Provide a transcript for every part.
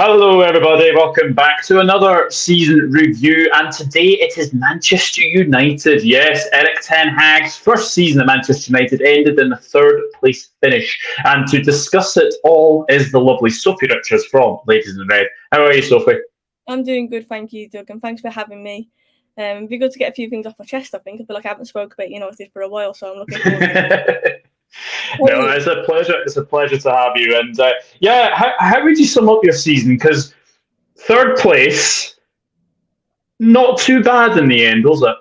Hello, everybody. Welcome back to another season review. And today it is Manchester United. Yes, Erik Ten Hag's first season at Manchester United ended in a third place finish. And to discuss it all is the lovely Sophie Richards from Ladies in Red. How are you, Sophie? I'm doing good, thank you, Doug, and thanks for having me. It'd be good to get a few things off my chest, I think. I feel like I haven't spoke about United for a while, so I'm looking forward to it. No, it's a pleasure. It's a pleasure to have you. And how would you sum up your season? Because third place, not too bad in the end, was it?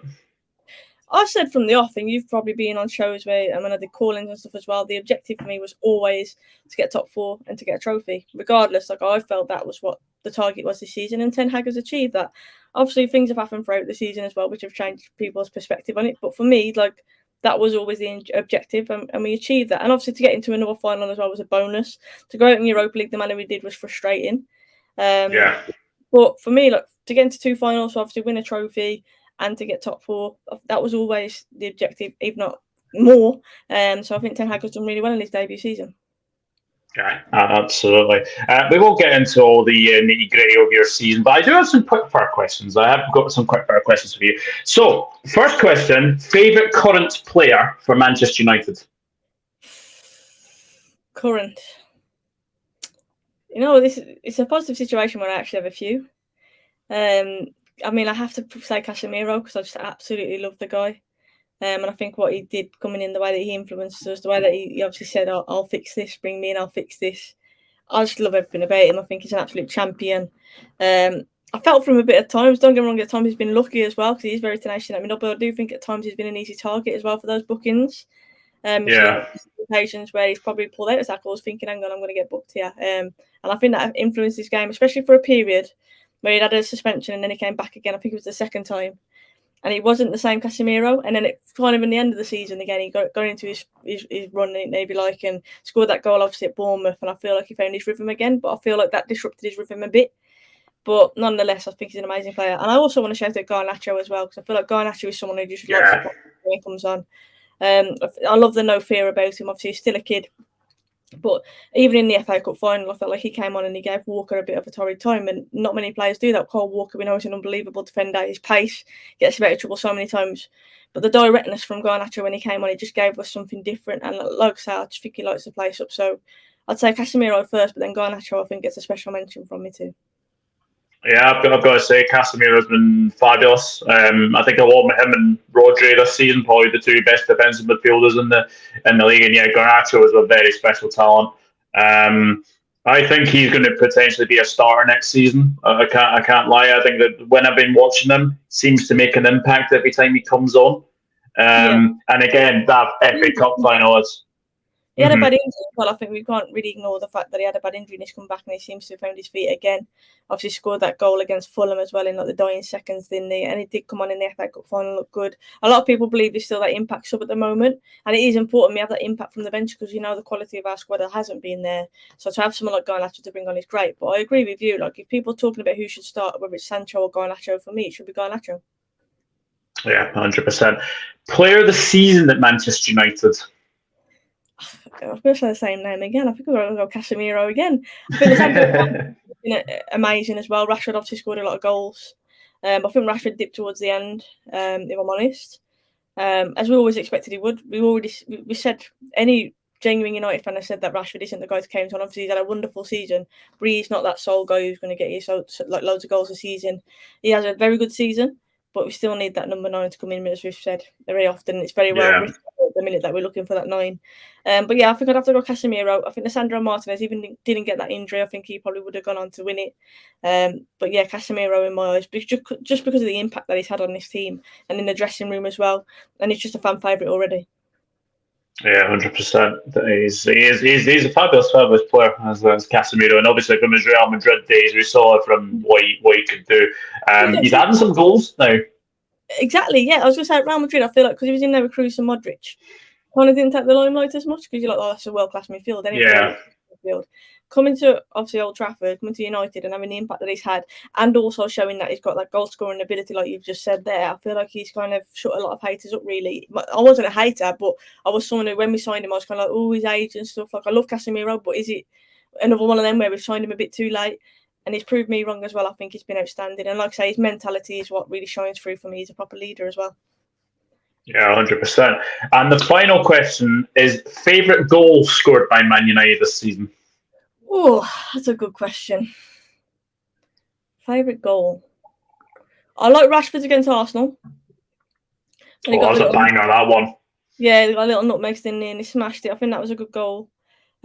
I've said from the off, and you've probably been on shows where when I did call-ins and stuff as well, the objective for me was always to get top four and to get a trophy, regardless. Like, I felt that was what the target was this season, and Ten Hag has achieved that. Obviously, things have happened throughout the season as well, which have changed people's perspective on it. But for me, like, that was always the objective, and we achieved that. And obviously, to get into another final as well was a bonus. To go out in Europa League the manner we did was frustrating. Yeah. But for me, like, to get into two finals, so obviously win a trophy and to get top four, that was always the objective, if not more. So I think Ten Hag has done really well in his debut season. Yeah, absolutely. We won't get into all the nitty gritty of your season, but I do have some quick fire questions. I have got some quick fire questions for you. So, first question: favorite current player for Manchester United? Current. You know, it's a positive situation where I actually have a few. I mean, I have to say Casemiro because I just absolutely love the guy. And I think what he did coming in, the way that he influenced us, the way that he obviously said, I'll fix this, bring me in, I'll fix this. I just love everything about him. I think he's an absolute champion. I felt for him a bit at times. Don't get me wrong, at times he's been lucky as well because he's very tenacious. I mean, but I do think at times he's been an easy target as well for those bookings. Occasions where he's probably pulled out his tackles thinking, hang on, I'm going to get booked here. And I think that influenced his game, especially for a period where he'd had a suspension and then he came back again. I think it was the second time. And he wasn't the same Casemiro. And then it kind of in the end of the season again, he got into his run, maybe like, and scored that goal obviously at Bournemouth. And I feel like he found his rhythm again. But I feel like that disrupted his rhythm a bit. But nonetheless, I think he's an amazing player. And I also want to shout out Garnacho as well, because I feel like Garnacho is someone who just likes to when he comes on. I love the no fear about him. Obviously, he's still a kid. But even in the FA Cup final, I felt like he came on and he gave Walker a bit of a torrid time, and not many players do that. Cole Walker, we know, is an unbelievable defender. His pace gets him out of trouble so many times. But the directness from Garnacho when he came on, it just gave us something different. And like I say, I just think he lights the place up. So I'd say Casemiro first, but then Garnacho, I think, gets a special mention from me too. Yeah, I've got to say, Casemiro's been fabulous. I think along with him and Rodri this season, probably the two best defensive midfielders in the league. And yeah, Garnacho is a very special talent. I think he's going to potentially be a starter next season. I can't lie. I think that when I've been watching him, seems to make an impact every time he comes on. And again, that FA Cup final is. He had a bad injury. Well, I think we can't really ignore the fact that he had a bad injury and he's come back and he seems to have found his feet again. Obviously scored that goal against Fulham as well in like the dying seconds, didn't he? And he did come on in the FA Cup final, look good. A lot of people believe he's still that impact sub at the moment, and it is important we have that impact from the bench because you know the quality of our squad hasn't been there. So to have someone like Garnacho to bring on is great. But I agree with you. Like, if people are talking about who should start, whether it's Sancho or Garnacho, for me it should be Garnacho. Yeah, 100%. Player of the season at Manchester United. I was going to say the same name again. I think we're going to go Casemiro again. I think the been amazing as well. Rashford obviously scored a lot of goals. I think Rashford dipped towards the end, if I'm honest. As we always expected he would. We said any genuine United fan has said that Rashford isn't the guy to count on. Obviously, he's had a wonderful season, but he's not that sole guy who's going to get you like loads of goals a season. He has a very good season, but we still need that number 9 to come in, as we've said very often. It's very well written at the minute that we're looking for that 9. But yeah, I think I'd have to go Casemiro. I think Lisandro Martinez even didn't get that injury. I think he probably would have gone on to win it. But yeah, Casemiro in my eyes, just because of the impact that he's had on this team and in the dressing room as well. And he's just a fan favourite already. Yeah, 100%. He's a fabulous player as Casemiro, and obviously from his Real Madrid days, we saw from what he could do. He's adding some goals now. Exactly, yeah. I was going to say at Real Madrid, I feel like because he was in there with Kroos and Modric, kind of didn't take the limelight as much because you're like, oh, that's a world-class midfield. Midfield. Coming to obviously Old Trafford, coming to United and having the impact that he's had, and also showing that he's got that goal-scoring ability, like you've just said there, I feel like he's kind of shut a lot of haters up, really. I wasn't a hater, but I was someone who, when we signed him, I was kind of like, oh, his age and stuff. Like, I love Casemiro, but is it another one of them where we've signed him a bit too late? and he's proved me wrong as well. I think he's been outstanding. And like I say, his mentality is what really shines through for me. He's a proper leader as well. Yeah, 100%. And the final question is favourite goal scored by Man United this season? Oh, that's a good question. Favourite goal? I like Rashford's against Arsenal. I was a banger, that one. Yeah, he got a little nutmeg in there and he smashed it. I think that was a good goal.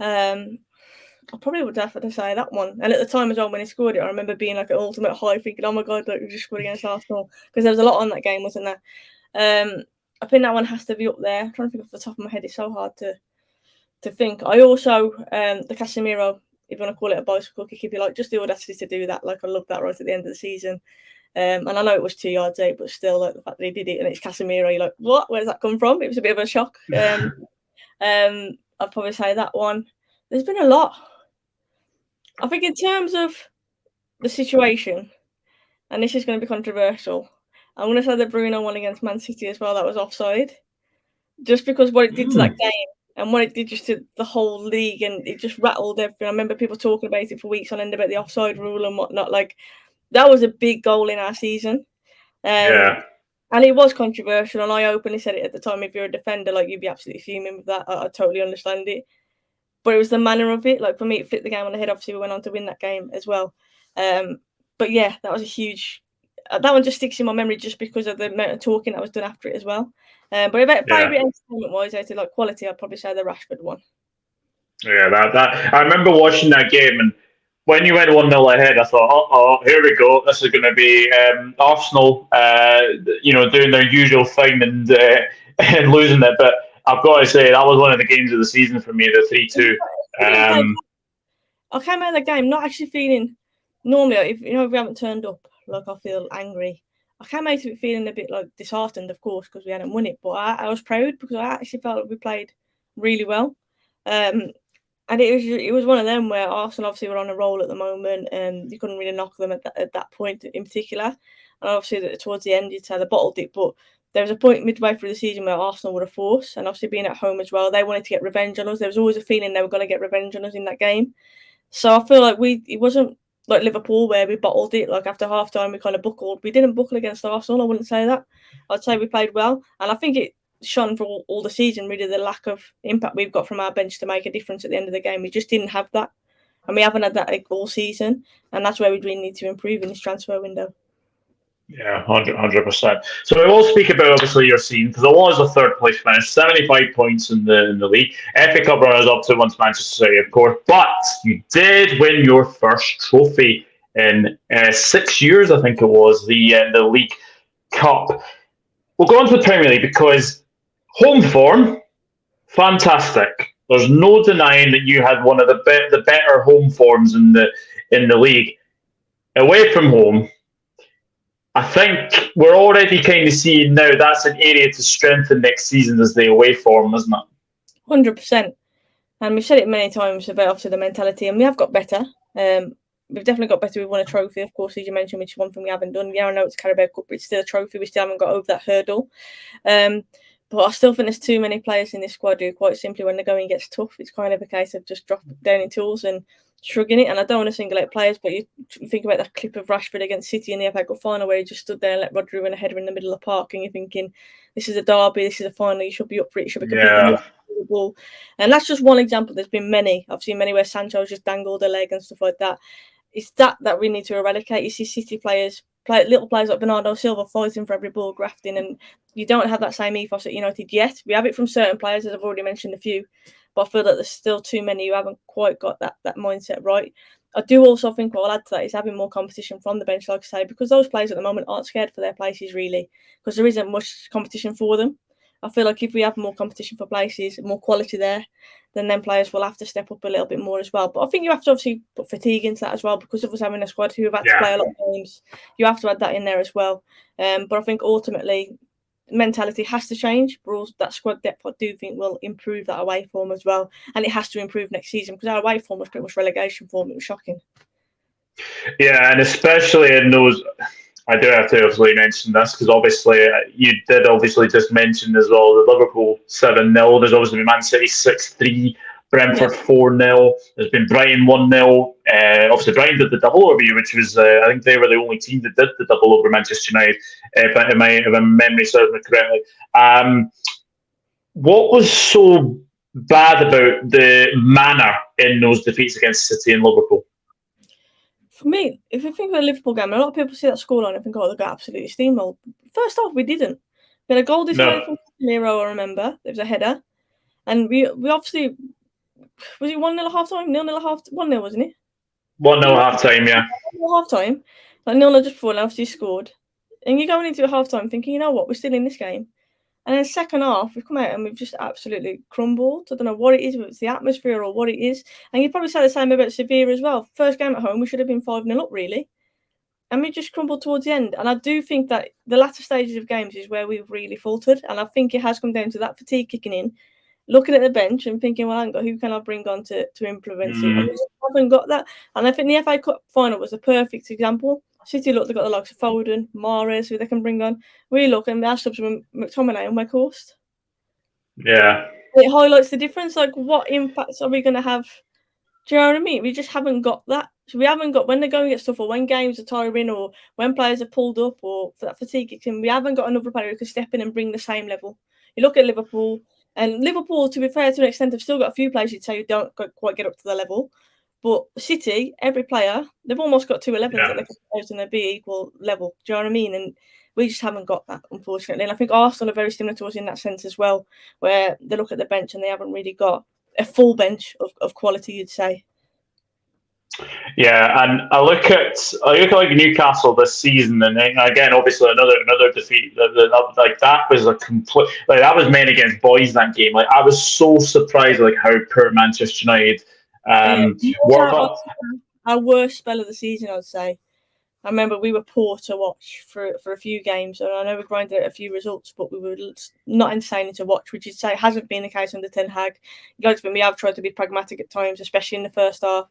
I probably would have to say that one. And at the time as well, when he scored it, I remember being like an ultimate high, thinking, "Oh my god, like we just scored against Arsenal," because there was a lot on that game, wasn't there? I think that one has to be up there. I'm trying to think off the top of my head, it's so hard to think. I also the Casemiro, if you want to call it a bicycle kick, if you like, just the audacity to do that. Like I love that right at the end of the season. And I know it was 2 yards out, but still, like the fact that he did it and it's Casemiro, you're like, what? Where's that come from? It was a bit of a shock. I'd probably say that one. There's been a lot. I think in terms of the situation, and this is going to be controversial, I'm going to say the Bruno one against Man City as well, that was offside. Just because what it did to that game and what it did just to the whole league, and it just rattled everything. I remember people talking about it for weeks on end about the offside rule and whatnot. Like, that was a big goal in our season. Yeah. And it was controversial, and I openly said it at the time. If you're a defender, like, you'd be absolutely fuming with that. I totally understand it. But it was the manner of it. Like, for me, it flipped the game on the head. Obviously, we went on to win that game as well. But yeah, that was a huge... that one just sticks in my memory just because of the amount of talking that was done after it as well. But about favourite entertainment-wise, out of like quality, I'd probably say the Rashford one. Yeah, that I remember watching that game, and when you went 1-0 ahead, I thought, here we go. This is going to be Arsenal, doing their usual thing and losing it. But I've got to say, that was one of the games of the season for me, the 3-2. I came out of the game not actually feeling... Normally, if we haven't turned up, like, I feel angry. I came out of it feeling a bit like disheartened, of course, because we hadn't won it. But I was proud because I actually felt like we played really well. And it was one of them where Arsenal obviously were on a roll at the moment, and you couldn't really knock them at that point in particular. And obviously towards the end, you'd say they bottled it, but there was a point midway through the season where Arsenal were a force, and obviously being at home as well, they wanted to get revenge on us. There was always a feeling they were going to get revenge on us in that game. So I feel like it wasn't like Liverpool where we bottled it. Like after half time, we kind of buckled. We didn't buckle against Arsenal. I wouldn't say that. I'd say we played well, and I think it shone for all the season, really, the lack of impact we've got from our bench to make a difference at the end of the game. We just didn't have that, and we haven't had that all season, and that's where we really need to improve in this transfer window. Yeah, 100%. So we will speak about obviously your season, because it was a third place finish, 75 points in the league. FA Cup runners up to once Manchester City, of course, but you did win your first trophy in 6 years, I think it was, the League Cup. We'll go on to the Premier League because home form, fantastic. There's no denying that you had one of the better home forms in the league. Away from home, I think we're already kind of seeing now that's an area to strengthen next season as the away form, isn't it? 100%. And we've said it many times about obviously the mentality, and we have got better. We've definitely got better. We've won a trophy, of course, as you mentioned, which is one thing we haven't done. Yeah, I know it's Carabao Cup, but it's still a trophy. We still haven't got over that hurdle. But I still think there's too many players in this squad who, quite simply, when the going gets tough, it's kind of a case of just dropping down in tools and shrugging it. And I don't want to single out players, but you think about that clip of Rashford against City in the FA Cup final where he just stood there and let Rodri win a header in the middle of the park, and you're thinking, this is a derby, this is a final, you should be up for it, you should be completely the ball. And that's just one example. There's been many. I've seen many where Sancho's just dangled a leg and stuff like that. It's that we need to eradicate. You see City players, little players like Bernardo Silva fighting for every ball, grafting, and you don't have that same ethos at United yet. We have it from certain players, as I've already mentioned a few, but I feel that there's still too many who haven't quite got that mindset right. I do also think what I'll add to that is having more competition from the bench, like I say, because those players at the moment aren't scared for their places, really, because there isn't much competition for them. I feel like if we have more competition for places, more quality there, then players will have to step up a little bit more as well. But I think you have to obviously put fatigue into that as well, because of us having a squad who have had to play a lot of games. You have to add that in there as well. But I think ultimately, mentality has to change. But also that squad depth, I do think, will improve that away form as well. And it has to improve next season, because our away form was pretty much relegation form. It was shocking. Yeah, and especially in those... I do have to obviously mention this, because obviously you did obviously just mention as well the Liverpool 7-0. There's obviously Man City 6-3. Brentford 4-0. There's been Brighton 1-0. Obviously, Brighton did the double over you, which was, I think they were the only team that did the double over Manchester United, if my memory serves me correctly. What was so bad about the manner in those defeats against City and Liverpool? For me, if you think of a Liverpool game, a lot of people see that scoreline and think, oh, they got absolutely steamrolled. First off, we didn't. We had a goal disallowed from Casemiro, I remember. It was a header. And we obviously... Was it 1-0 at half-time? 0-0 at half-time? 1-0, wasn't it? 1-0 at half-time, yeah. 1-0 half-time. Like 0-0 just before, and obviously scored. And you're going into a half-time thinking, you know what, we're still in this game. And then second half, we've come out and we've just absolutely crumbled. I don't know what it is, if it's the atmosphere or what it is. And you'd probably say the same about Sevilla as well. First game at home, we should have been 5-0 up, really. And we just crumbled towards the end. And I do think that the latter stages of games is where we've really faltered. And I think it has come down to that fatigue kicking in, looking at the bench and thinking, well, who can I bring on to implement it? And we just haven't got that. And I think the FA Cup final was a perfect example. City look, they've got the likes of Foden, Mahrez, who they can bring on. We look and our subs were McTominay and Weghorst. Yeah. It highlights the difference. Like, what impacts are we going to have? Do you know what I mean? We just haven't got that. So we haven't got, when they're going to get stuff, or when games are tiring, or when players are pulled up, or for that fatigue, we haven't got another player who can step in and bring the same level. You look at Liverpool, and Liverpool, to be fair, to an extent, have still got a few players you'd say who don't quite get up to the level. But City, every player, they've almost got 2 11s that they can pose and they'd be equal level. Do you know what I mean? And we just haven't got that, unfortunately. And I think Arsenal are very similar to us in that sense as well, where they look at the bench and they haven't really got a full bench of quality, you'd say. Yeah, and I look at like Newcastle this season, and then, again, obviously another defeat. Like that was a complete, like that was men against boys, that game. Like I was so surprised like how poor Manchester United our worst spell of the season, I'd say. I remember we were poor to watch for a few games, and I know we grinded out a few results, but we were not entertaining to watch, which you'd say hasn't been the case under Ten Hag. We have tried to be pragmatic at times, especially in the first half.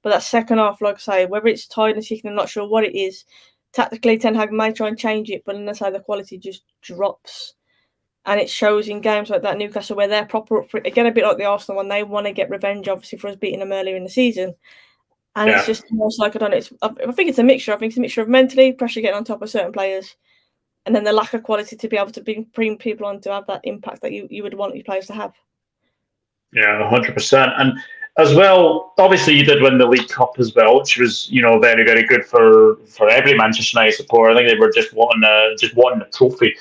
But that second half, like I say, whether it's tired and sick, I'm not sure what it is. Tactically, Ten Hag may try and change it, but unless the quality just drops. And it shows in games like that, Newcastle, where they're proper up for it. Again, a bit like the Arsenal one, they want to get revenge, obviously, for us beating them earlier in the season. And it's just almost like, I don't know, I think it's a mixture. I think it's a mixture of mentally, pressure getting on top of certain players, and then the lack of quality to be able to bring people on to have that impact that you would want your players to have. Yeah, 100%. And as well, obviously you did win the League Cup as well, which was, very, very good for every Manchester United supporter. I think they were just wanting the trophy,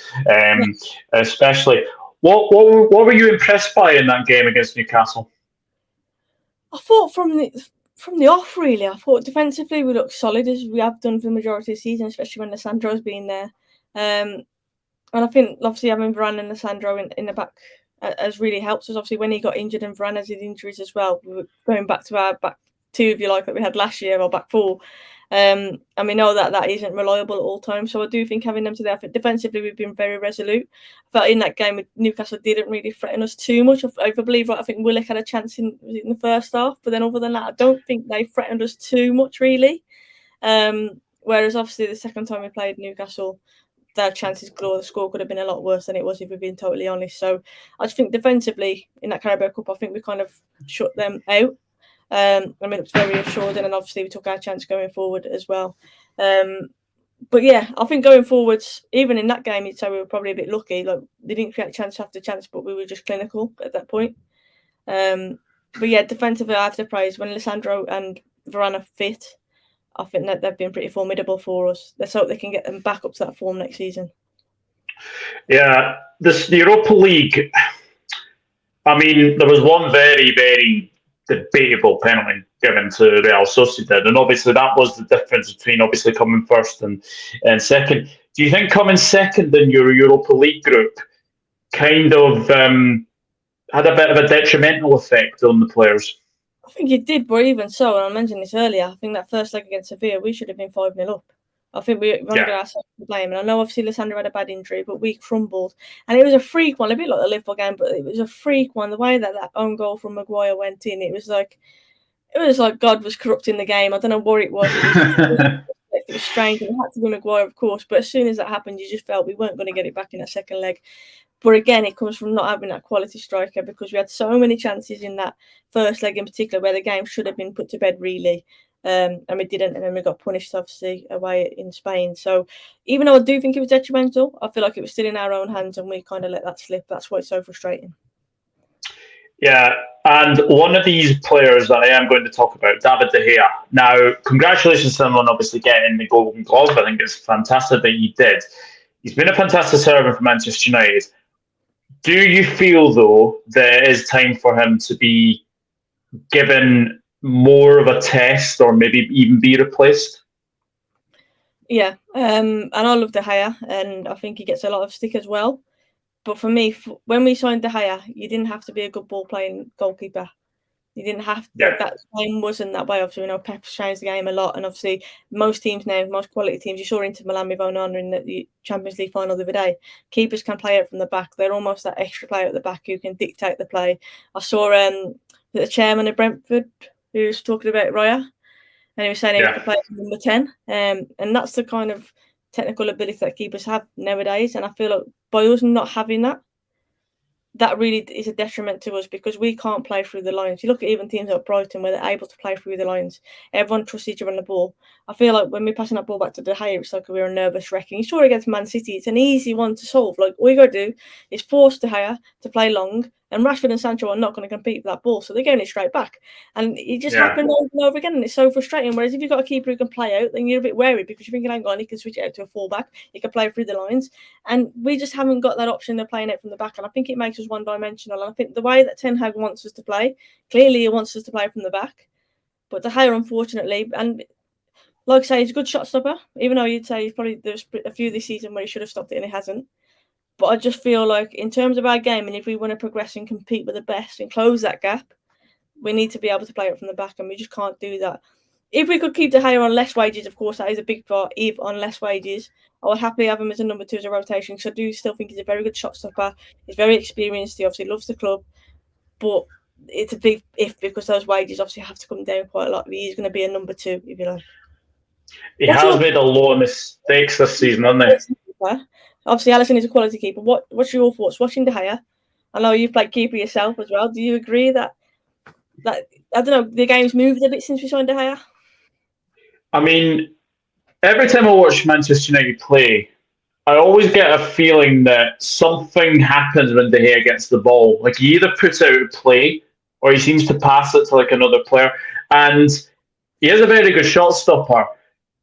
especially. What were you impressed by in that game against Newcastle? I thought from the off, really, I thought defensively we looked solid, as we have done for the majority of the season, especially when Lissandro's been there. And I think, obviously, having Varane and Lissandro in the back has really helped us. Obviously, when he got injured and Varane has his injuries as well, we were going back to our back two, if you like, that we had last year, or back four. And we know that isn't reliable at all times. So I do think having them today, I think defensively we've been very resolute. But in that game, Newcastle didn't really threaten us too much. I believe, I think Willock had a chance in the first half. But then other than that, I don't think they threatened us too much, really. Whereas, obviously, the second time we played Newcastle, their chances galore. The score could have been a lot worse than it was, if we're being totally honest. So I just think defensively, in that Carabao Cup, I think we kind of shut them out. It's very assured, and obviously we took our chance going forward as well. But yeah, I think going forwards, even in that game, you'd say we were probably a bit lucky. Like, they didn't create chance after chance, but we were just clinical at that point. But yeah, defensively, I have to praise when Lissandro and Varane are fit. I think that they've been pretty formidable for us. Let's hope they can get them back up to that form next season. Yeah, the Europa League. I mean, there was one very, very debatable penalty given to Real Sociedad, and obviously that was the difference between obviously coming first and second. Do you think coming second in your Europa League group kind of had a bit of a detrimental effect on the players? I think it did, but even so, and I mentioned this earlier, I think that first leg against Sevilla, we should have been 5-0 up. I think we under ourselves to blame. And I know obviously Lissandro had a bad injury, but we crumbled. And it was a freak one, a bit like the Liverpool game, but it was a freak one. The way that own goal from Maguire went in, it was like God was corrupting the game. I don't know what it was. It was strange. And it had to be Maguire, of course. But as soon as that happened, you just felt we weren't going to get it back in that second leg. But again, it comes from not having that quality striker, because we had so many chances in that first leg in particular where the game should have been put to bed, really. And we didn't, and then we got punished, obviously, away in Spain. So even though I do think it was detrimental, I feel like it was still in our own hands, and we kind of let that slip. That's why it's so frustrating. Yeah, and one of these players that I am going to talk about, David De Gea. Now, congratulations to him on obviously getting the Golden Glove. I think it's fantastic that he did. He's been a fantastic servant for Manchester United. Do you feel, though, that it is time for him to be given more of a test, or maybe even be replaced? Yeah, and I love De Gea, and I think he gets a lot of stick as well. But for me, when we signed De Gea, you didn't have to be a good ball-playing goalkeeper. You didn't have to, Yeah. that game wasn't that way. Obviously, Pep's changed the game a lot, and obviously most teams now, most quality teams, you saw Inter Milan with Onana in the Champions League final the other day. Keepers can play out from the back. They're almost that extra player at the back who can dictate the play. I saw the chairman of Brentford who was talking about Raya, and he was saying he could play from number 10. And that's the kind of technical ability that keepers have nowadays. And I feel like by us not having that, that really is a detriment to us, because we can't play through the lines. You look at even teams like Brighton where they're able to play through the lines. Everyone trusts each other on the ball. I feel like when we're passing that ball back to De Gea, it's like we're a nervous wreck. And you saw it against Man City. It's an easy one to solve. Like, all you got to do is force De Gea to play long, and Rashford and Sancho are not going to compete for that ball, so they're going it straight back. And it just happened over and over again, and it's so frustrating. Whereas if you've got a keeper who can play out, then you're a bit wary, because you're thinking, hang on, he can switch it out to a fullback, he can play through the lines. And we just haven't got that option of playing it from the back, and I think it makes us one-dimensional. And I think the way that Ten Hag wants us to play, clearly he wants us to play from the back. But De Gea, unfortunately, and like I say, he's a good shot stopper, even though you'd say there's a few this season where he should have stopped it and he hasn't. But I just feel like in terms of our game, and if we want to progress and compete with the best and close that gap, we need to be able to play it from the back, and we just can't do that. If we could keep De Gea on less wages, of course, that is a big part. If on less wages, I would happily have him as a number 2 as a rotation, because I do still think he's a very good shot stopper. He's very experienced. He obviously loves the club. But it's a big if, because those wages obviously have to come down quite a lot. He's going to be a number 2, if you like. He has made a lot of mistakes this season, hasn't he? Obviously, Alisson is a quality keeper. What's your thoughts watching De Gea? I know you've played keeper yourself as well. Do you agree that I don't know, the game's moved a bit since we signed De Gea? I mean, every time I watch Manchester United play, I always get a feeling that something happens when De Gea gets the ball. Like, he either puts out a play, or he seems to pass it to like another player. And he is a very good shot stopper.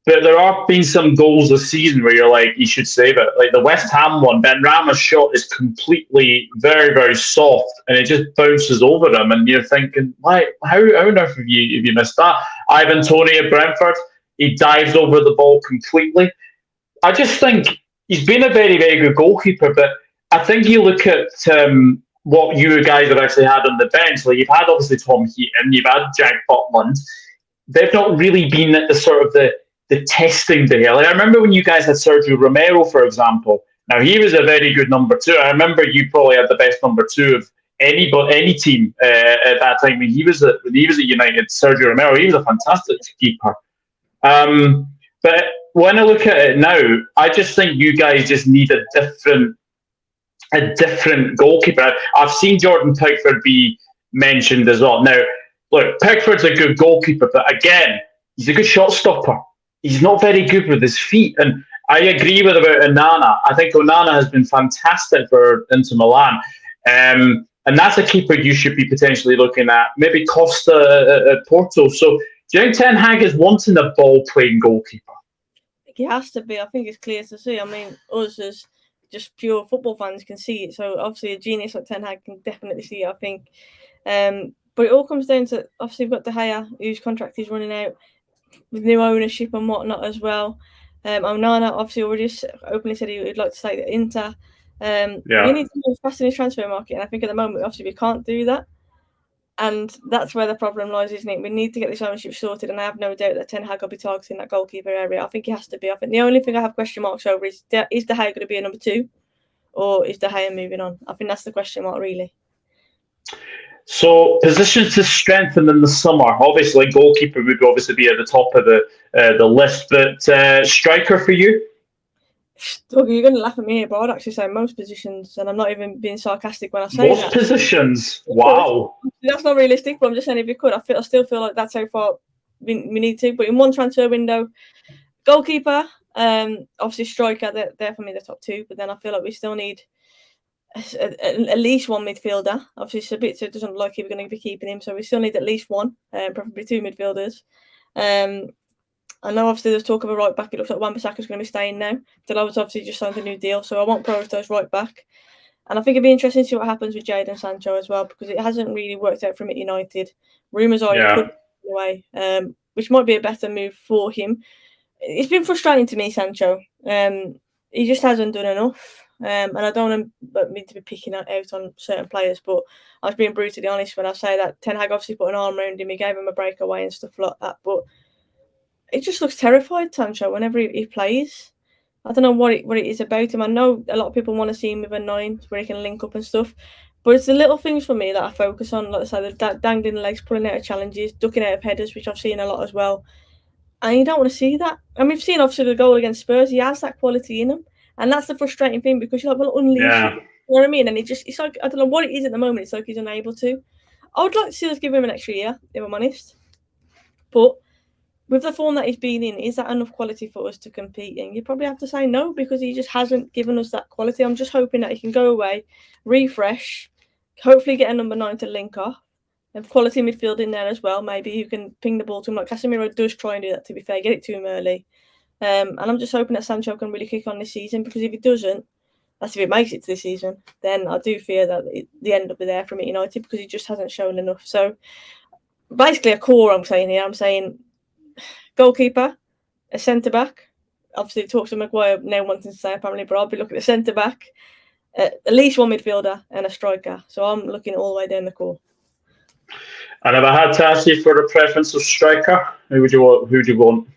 But there have been some goals this season where you're like, he should save it. Like the West Ham one, Ben Rama's shot is completely very, very soft, and it just bounces over him. And you're thinking, why? How on earth have you missed that? Ivan Toney at Brentford, he dives over the ball completely. I just think he's been a very, very good goalkeeper, but I think you look at what you guys have actually had on the bench. Like, you've had obviously Tom Heaton, you've had Jack Butland. They've not really been at the sort of the testing there. Like, I remember when you guys had Sergio Romero, for example. Now, he was a very good number 2. I remember you probably had the best number 2 of any team at that time. When he was at United, Sergio Romero, he was a fantastic keeper. But when I look at it now, I just think you guys just need a different goalkeeper. I've seen Jordan Pickford be mentioned as well. Now, look, Pickford's a good goalkeeper, but again, he's a good shot stopper. He's not very good with his feet. And I agree with about Onana. I think Onana has been fantastic for Inter Milan. And that's a keeper you should be potentially looking at. Maybe Costa at Porto. So do you think Ten Hag is wanting a ball-playing goalkeeper? He has to be. I think it's clear to see. I mean, us as just pure football fans can see it. So obviously a genius like Ten Hag can definitely see it, I think. But it all comes down to, obviously we've got De Gea, whose contract is running out, with new ownership and whatnot as well. Onana obviously already openly said he would like to stay at Inter. We need to move fast in the transfer market, and I think at the moment obviously we can't do that, and that's where the problem lies, isn't it? We need to get this ownership sorted, and I have no doubt that Ten Hag will be targeting that goalkeeper area. I think he has to be. I think the only thing I have question marks over is De Gea going to be a number 2, or is De Gea moving on? I think that's the question mark, really. So, positions to strengthen in the summer. Obviously, goalkeeper would obviously be at the top of the list, but striker for you? Doug, you're going to laugh at me here, but I'd actually say most positions, and I'm not even being sarcastic when I say Most that. positions? Wow. That's not realistic, but I'm just saying if you could, I still feel like that's how far we need to. But in one transfer window, goalkeeper, obviously striker, they're for me the top two. But then I feel like we still need at least one midfielder. Obviously, Sabitzer doesn't look like we're going to be keeping him, so we still need at least one, preferably two midfielders. I know obviously there's talk of a right back. It looks like Wan-Bissaka's going to be staying now. Delo's obviously just signed a new deal, so I won't prioritise right back. And I think it'd be interesting to see what happens with Jadon Sancho as well, because it hasn't really worked out for him at United. Rumours are he could go away, which might be a better move for him. It's been frustrating to me, Sancho. He just hasn't done enough. And I don't want me to be picking out on certain players, but I was being brutally honest when I say that Ten Hag obviously put an arm around him. He gave him a breakaway and stuff like that, but it just looks terrified, Sancho, whenever he plays. I don't know what it is about him. I know a lot of people want to see him with a 9 where he can link up and stuff, but it's the little things for me that I focus on. Like I say, the dangling legs, pulling out of challenges, ducking out of headers, which I've seen a lot as well. And you don't want to see that. And we've seen obviously the goal against Spurs. He has that quality in him, and that's the frustrating thing because you're like, well, unleash it. You know what I mean? And it's like I don't know what it is at the moment. It's like he's unable to. I would like to see us give him an extra year, if I'm honest, but with the form that he's been in, is that enough quality for us to compete in? You probably have to say no because he just hasn't given us that quality. I'm just hoping that he can go away, refresh, hopefully get a number 9 to link off, and quality midfield in there as well. Maybe you can ping the ball to him like Casemiro does try and do that, to be fair, get it to him early. And I'm just hoping that Sancho can really kick on this season because if he doesn't, that's if it makes it to this season, then I do fear that the end will be there from United because he just hasn't shown enough. So basically a core I'm saying here. I'm saying goalkeeper, a centre-back. Obviously, it talks to Maguire now wanting to say apparently, but I'll be looking at a centre-back, at least one midfielder and a striker. So I'm looking all the way down the core. And if I had to ask you for a preference of striker, who would you want?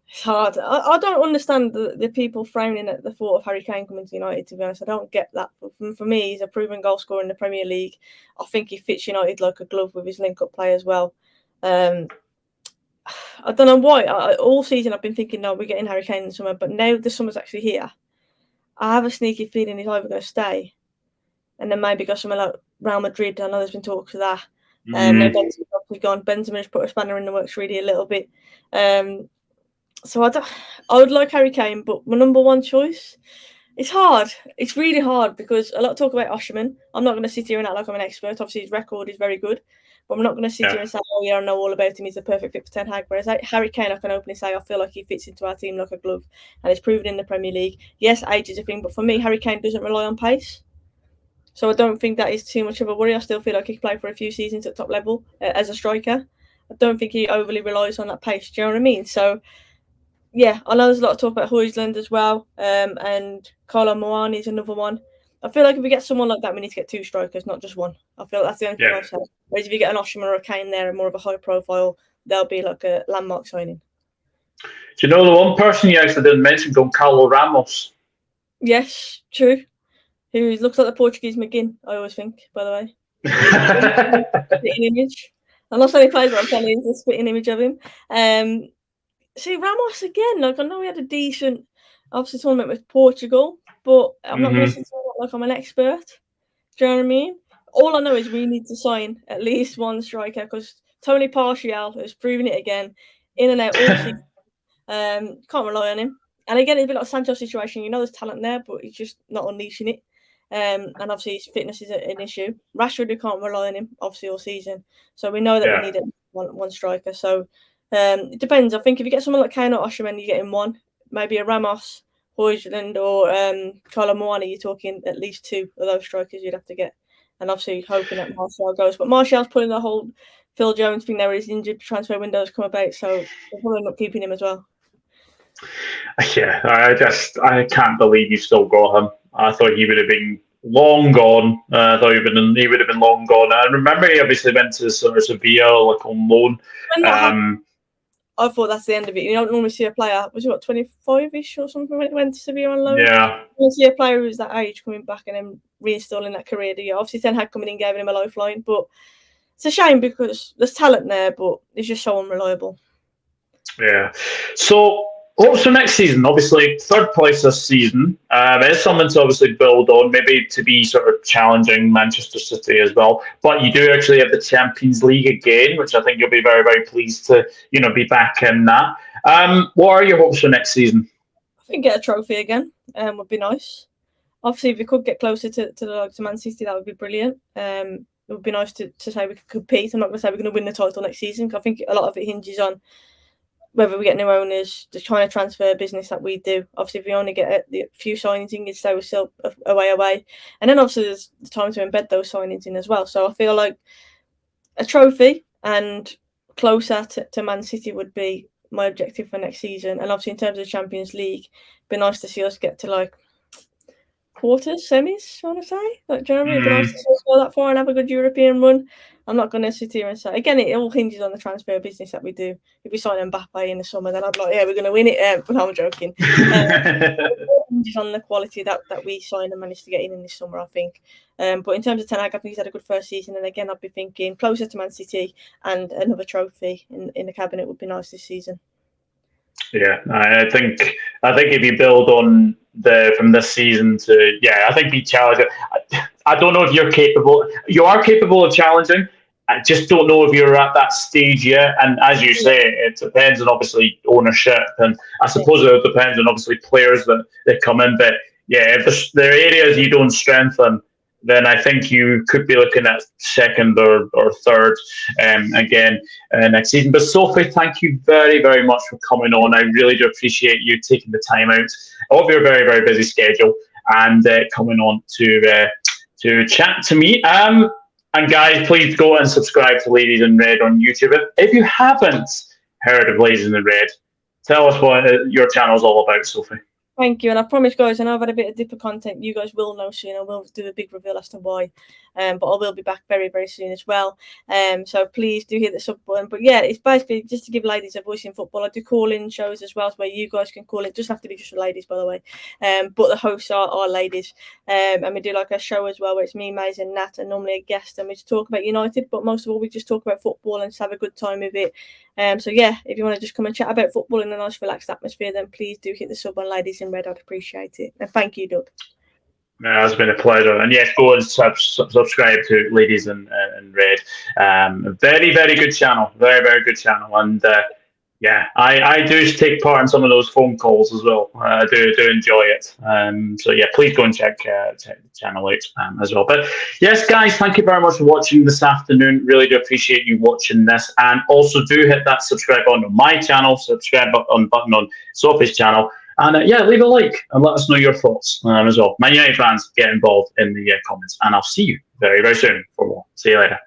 It's hard. I don't understand the people frowning at the thought of Harry Kane coming to United, to be honest. I don't get that. For me, he's a proven goal scorer in the Premier League. I think he fits United like a glove with his link-up play as well. I don't know why. All season I've been thinking, no, we're getting Harry Kane in the summer, but now the summer's actually here. I have a sneaky feeling he's either going to stay and then maybe go somewhere like Real Madrid. I know there's been talks of that. Now Benzema's obviously gone. Benzema's put a spanner in the works really a little bit. So I would like Harry Kane, but my number one choice, it's hard. It's really hard because a lot of talk about Osimhen. I'm not going to sit here and act like I'm an expert. Obviously, his record is very good. But I'm not going to sit here and say, oh, yeah, I know all about him. He's a perfect fit for Ten Hag. Whereas Harry Kane, I can openly say, I feel like he fits into our team like a glove. And it's proven in the Premier League. Yes, age is a thing. But for me, Harry Kane doesn't rely on pace. So I don't think that is too much of a worry. I still feel like he can play for a few seasons at top level as a striker. I don't think he overly relies on that pace. Do you know what I mean? So, yeah, I know there's a lot of talk about Højlund as well. And Kolo Muani is another one. I feel like if we get someone like that, we need to get 2 strikers, not just one. I feel like that's the only thing I've said. Whereas if you get an Osimhen or a Kane there and more of a high profile, they'll be like a landmark signing. Do you know the one person you actually didn't mention, Goncalo Ramos? Yes, true. Who looks like the Portuguese McGinn, I always think, by the way. Spitting image. I'm not saying he plays, but I'm telling you, it's a spitting image of him. See, Ramos again, like I know he had a decent, obviously, tournament with Portugal, but I'm not going to sit like I'm an expert. Do you know what I mean? All I know is we need to sign at least one striker because Tony Partial has proven it again, in and out all season. Can't rely on him. And again, it's a bit like Sancho's situation. You know, there's talent there, but he's just not unleashing it. And obviously, his fitness is an issue. Rashford, we can't rely on him, obviously, all season. So we know that we need one striker. So it depends. I think if you get someone like Kane or Osimhen, you're getting one. Maybe a Ramos, Højlund, or Kolo Muani, you're talking at least 2 of those strikers you'd have to get. And obviously hoping that Martial goes. But Martial's pulling the whole Phil Jones thing there where his injured transfer windows come about. So they're probably not keeping him as well. Yeah, I can't believe you still got him. I thought he would have been long gone. I thought he would have been long gone. I remember he obviously went to Sevilla like on loan. I thought that's the end of it. You don't normally see a player, was he what, 25-ish or something when it went to Sevilla on loan? Yeah. You don't see a player who's that age coming back and then reinstalling that career. Obviously, Ten Hag coming in gave him a lifeline, but it's a shame because there's talent there, but it's just so unreliable. Yeah. So Hopes for next season, obviously third place this season. It's something to obviously build on, maybe to be sort of challenging Manchester City as well. But you do actually have the Champions League again, which I think you'll be very, very pleased to be back in that. What are your hopes for next season? I think get a trophy again would be nice. Obviously, if we could get closer to Man City, that would be brilliant. It would be nice to say we could compete. I'm not going to say we're going to win the title next season, because I think a lot of it hinges on whether we get new owners, the kind of transfer business that we do. Obviously, if we only get a few signings in, you'd say we're still away. And then obviously there's the time to embed those signings in as well. So I feel like a trophy and closer to Man City would be my objective for next season. And obviously in terms of the Champions League, it'd be nice to see us get to like quarters, semis, I want to say. Like, do you know what I mean? It'd be nice to see us go that far and have a good European run. I'm not going to sit here and say, again, it all hinges on the transfer business that we do. If we sign Mbappe in the summer, then I'd be like, yeah, we're going to win it. But I'm joking. It hinges on the quality that we sign and managed to get in this summer, I think. But in terms of Ten Hag, I think he's had a good first season. And again, I'd be thinking closer to Man City, and another trophy in the cabinet would be nice this season. Yeah, I think if you build on from this season to, I think be challenging. I don't know if you're capable. You are capable of challenging. I just don't know if you're at that stage yet. And as you say, it depends on obviously ownership, and I suppose it depends on obviously players that come in. But yeah, if there are areas you don't strengthen, then I think you could be looking at second or third again next season. But Sophie, thank you very, very much for coming on. I really do appreciate you taking the time out of your very, very busy schedule and coming on to chat to me. And guys, please go and subscribe to Ladies in Red on YouTube. If you haven't heard of Ladies in Red, tell us what your channel is all about, Sophie. Thank you, and I promise, guys, I know I've had a bit of dipper content. You guys will know soon. I will do a big reveal as to why, but I will be back very, very soon as well. So please do hit the sub button. But yeah, it's basically just to give ladies a voice in football. I do call-in shows as well, where you guys can call it. Just have to be just for ladies, by the way. But the hosts are ladies, and we do like a show as well where it's me, Maze, and Nat, and normally a guest, and we just talk about United. But most of all, we just talk about football and just have a good time with it. So yeah, if you want to just come and chat about football in a nice, relaxed atmosphere, then please do hit the sub on Ladies in Red. I'd appreciate it. And thank you, Doug. No, it's been a pleasure. And yes, go and subscribe to Ladies in Red. Very, very good channel. Very, very good channel. And yeah, I do take part in some of those phone calls as well. I do enjoy it. So yeah, please go and check the channel out as well. But yes, guys, thank you very much for watching this afternoon. Really do appreciate you watching this. And also do hit that subscribe button on my channel, subscribe button on Sophie's channel. And yeah, leave a like and let us know your thoughts as well. My United fans, get involved in the comments. And I'll see you very, very soon for more. See you later.